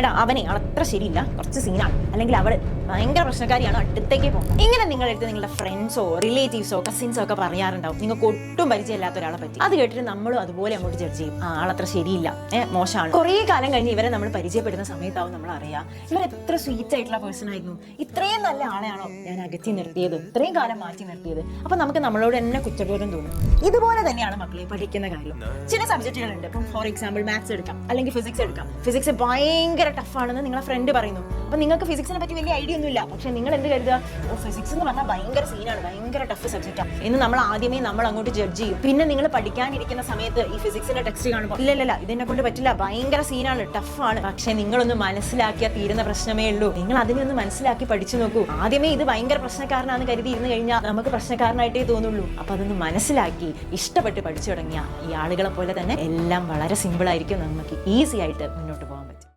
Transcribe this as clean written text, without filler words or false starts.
എടാ അവനെ അത്ര ശരിയില്ല, കുറച്ച് സീനാണ്, അല്ലെങ്കിൽ അവൾ ഭയങ്കര പ്രശ്നക്കാരിയാണ്, അടുത്തേക്ക് പോകും. ഇങ്ങനെ നിങ്ങളെടുത്ത് നിങ്ങളുടെ ഫ്രണ്ട്സോ റിലേറ്റീവ്സോ കസിൻസോ ഒക്കെ പറയാറുണ്ടാവും നിങ്ങൾക്ക് ഒട്ടും പരിചയമില്ലാത്ത ഒരാളെ പറ്റി. അത് കേട്ടിട്ട് നമ്മളും അതുപോലെ അങ്ങോട്ട് ജഡ്ജ് ചെയ്യും. ആളത്ര ശരിയില്ല, മോശമാണ്. കുറേ കാലം കഴിഞ്ഞ് ഇവരെ നമ്മൾ പരിചയപ്പെടുന്ന സമയത്താവും നമ്മൾ അറിയാം ഇവർ എത്ര സ്വീറ്റ് ആയിട്ടുള്ള പേഴ്സൺ ആയിരുന്നു, ഇത്രയും നല്ല ആളെയാണോ ഞാൻ അകറ്റി നിർത്തിയത്, ഇത്രയും കാലം മാറ്റി നിർത്തിയത്. അപ്പൊ നമുക്ക് നമ്മളോട് തന്നെ കുറ്റബോധം തോന്നും. ഇതുപോലെ തന്നെയാണ് മക്കളെ പഠിക്കുന്ന കാര്യം. ചില സബ്ജക്റ്റുകളുണ്ട്, ഇപ്പം ഫോർ എക്സാമ്പിൾ മാത്സ് എടുക്കാം, അല്ലെങ്കിൽ ഫിസിക്സ് എടുക്കാം. ഫിസിക്സ് ഭയങ്കര ടഫാണെന്ന് നിങ്ങളെ ഫ്രണ്ട് പറയുന്നു. അപ്പൊ നിങ്ങൾക്ക് ഫിസിക്സിനെ പറ്റി വലിയ ഐഡിയ ഒന്നുമില്ല. പക്ഷെ നിങ്ങൾ എന്ത് കരുതുക, ഫിസിക്സ് എന്ന് പറഞ്ഞാൽ ഭയങ്കര സീനാണ്, ഭയങ്കര ടഫ് സബ്ജക്റ്റാണ് എന്ന് നമ്മൾ ആദ്യമേ നമ്മൾ അങ്ങോട്ട് ജഡ്ജ് ചെയ്യും. പിന്നെ നിങ്ങൾ പഠിക്കാനിരിക്കുന്ന സമയത്ത് ഈ ഫിസിക്സിന്റെ ടെക്സ്റ്റ് കാണുമ്പോൾ ഇല്ല ഇതിനെ കൊണ്ട് പറ്റില്ല, ഭയങ്കര സീനാണ്, ടഫാണ്. പക്ഷെ നിങ്ങളൊന്ന് മനസ്സിലാക്കിയാൽ തീരുന്ന പ്രശ്നമേ ഉള്ളൂ. നിങ്ങൾ അതിനെ ഒന്ന് മനസ്സിലാക്കി പഠിച്ചു നോക്കൂ. ആദ്യമേ ഇത് ഭയങ്കര പ്രശ്നക്കാരനാണെന്ന് കരുതി ഇരുന്ന് കഴിഞ്ഞാൽ നമുക്ക് പ്രശ്നക്കാരനായിട്ടേ തോന്നുള്ളൂ. അപ്പൊ അതൊന്ന് മനസ്സിലാക്കി ഇഷ്ടപ്പെട്ട് പഠിച്ചു തുടങ്ങിയ ഈ ആളുകളെ പോലെ തന്നെ എല്ലാം വളരെ സിമ്പിൾ ആയിരിക്കും, നമുക്ക് ഈസി ആയിട്ട് മുന്നോട്ട് പോകും.